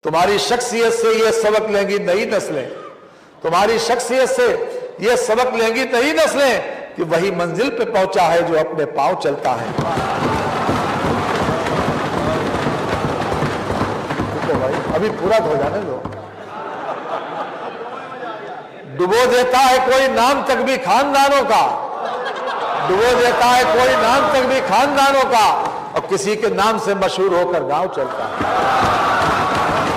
तुम्हारी शख्सियत से ये सबक लेंगी नई नस्लें, तुम्हारी शख्सियत से ये सबक लेंगी नई नस्लें कि वही मंजिल पे पहुंचा है जो अपने पांव चलता है। तो भाई अभी पूरा हो जाने दो। डुबो देता है कोई नाम तक भी खानदानों का, डुबो देता है कोई नाम तक भी खानदानों का, और किसी के नाम से मशहूर होकर गांव चलता है।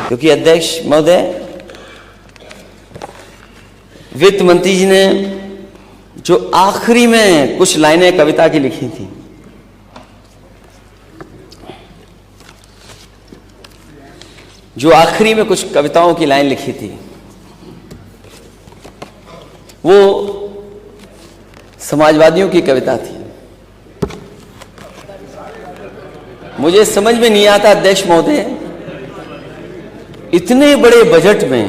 क्योंकि अध्यक्ष महोदय, वित्त मंत्री जी ने जो आखिरी में कुछ लाइनें कविता की लिखी थी, जो आखिरी में कुछ कविताओं की लाइन लिखी थी, वो समाजवादियों की कविता थी। मुझे समझ में नहीं आता अध्यक्ष महोदय, इतने बड़े बजट में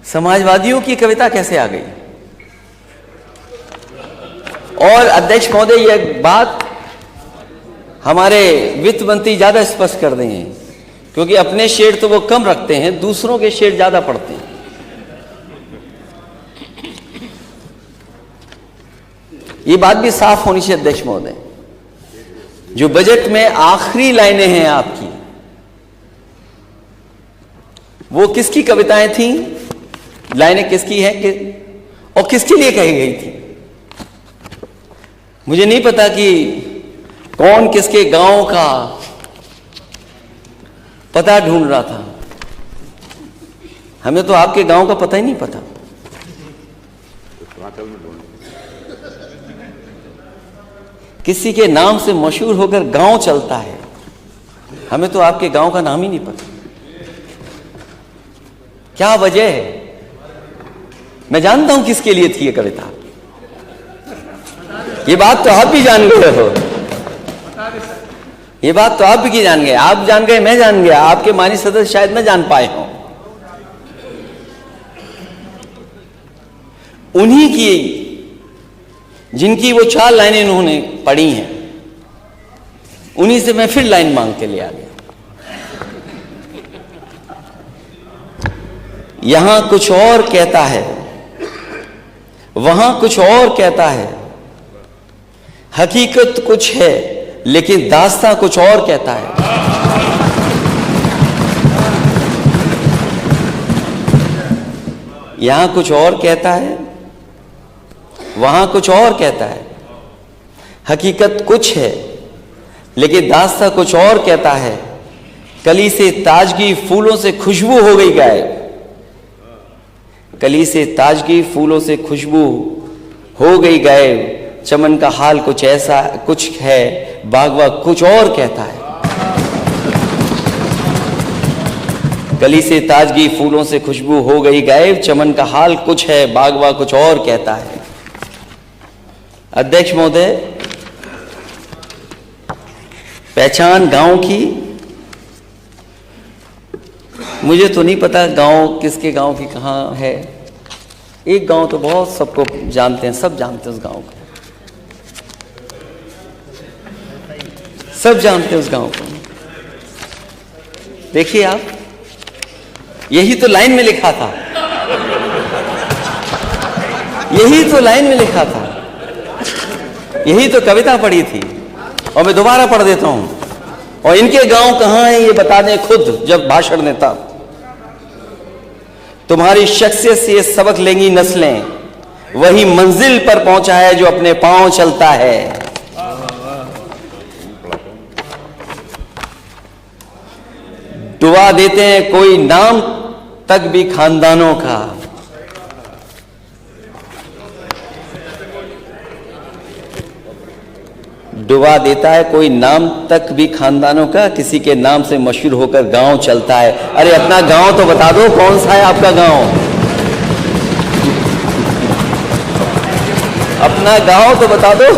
समाजवादियों की कविता कैसे आ गई। और अध्यक्ष महोदय, यह बात हमारे वित्त मंत्री ज्यादा स्पष्ट कर देंगे, क्योंकि अपने शेर तो वो कम रखते हैं, दूसरों के शेर ज्यादा पढ़ते हैं। ये बात भी साफ होनी चाहिए अध्यक्ष महोदय, जो बजट में आखिरी लाइनें हैं आपकी, वो किसकी कविताएं थी, लाइनें किसकी हैं और किसके लिए कही गई थी। मुझे नहीं पता कि कौन किसके गांव का पता ढूंढ रहा था। हमें तो आपके गांव का पता ही नहीं पता। किसी के नाम से मशहूर होकर गांव चलता है, हमें तो आपके गांव का नाम ही नहीं पता। क्या वजह है? मैं जानता हूं किसके लिए थी ये कविता। ये बात तो आप भी जान गए हो, ये बात तो आप भी जान गए। आप जान गए, मैं जान गया, आपके माननीय सदस्य शायद न जान पाए हों। उन्हीं की, जिनकी वो 4 लाइनें इन्होंने पढ़ी हैं, उन्हीं से मैं फिर लाइन मांग के ले आ गया। यहां कुछ और कहता है, वहां कुछ और कहता है, हकीकत कुछ है लेकिन दास्तां कुछ और कहता है। यहां कुछ और कहता है, वहां कुछ और कहता है, हकीकत कुछ है लेकिन दास्तां कुछ और कहता है। कली से ताजगी फूलों से खुशबू हो गई गायब, कली से ताजगी फूलों से खुशबू हो गई गायब। चमन का हाल कुछ ऐसा कुछ है, बागवा कुछ और कहता है। कली से ताजगी फूलों से खुशबू हो गई गायब, चमन का हाल कुछ है, बागवा कुछ और कहता है। अध्यक्ष महोदय, पहचान गांव की, मुझे तो नहीं पता गांव किसके गांव की कहाँ है। एक गांव तो बहुत सबको जानते हैं, सब जानते हैं उस गांव को, सब जानते हैं उस गांव को। देखिए आप, यही तो लाइन में लिखा था, यही तो लाइन में लिखा था, यही तो कविता पढ़ी थी। और मैं दोबारा पढ़ देता हूं, और इनके गांव कहां है ये बता दें खुद जब भाषण देता। तुम्हारी शख्सियत से ये सबक लेंगी नस्लें, वही मंजिल पर पहुंचा है जो अपने पांव चलता है। डुबा देते हैं कोई नाम तक भी खानदानों का, डुबा देता है कोई नाम तक भी खानदानों का, किसी के नाम से मशहूर होकर गांव चलता है। अरे अपना गांव तो बता दो, कौन सा है आपका गांव? अपना गांव तो बता दो।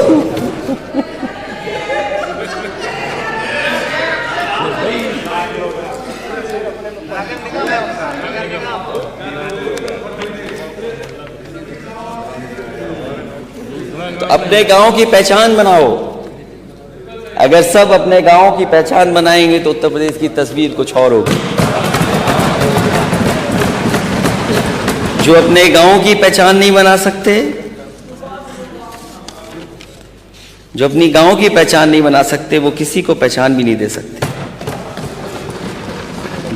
तो अपने गांव की पहचान बनाओ। अगर सब अपने गांव की पहचान बनाएंगे तो उत्तर प्रदेश की तस्वीर कुछ और होगी। जो अपने गांव की पहचान नहीं बना सकते, जो अपनी गांव की पहचान नहीं बना सकते, वो किसी को पहचान भी नहीं दे सकते।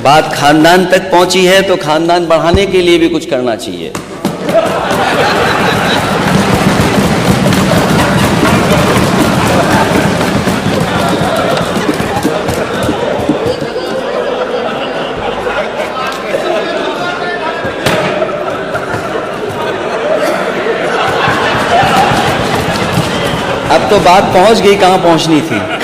बात खानदान तक पहुंची है तो खानदान बढ़ाने के लिए भी कुछ करना चाहिए। अब तो बात पहुंच गई कहां पहुंचनी थी।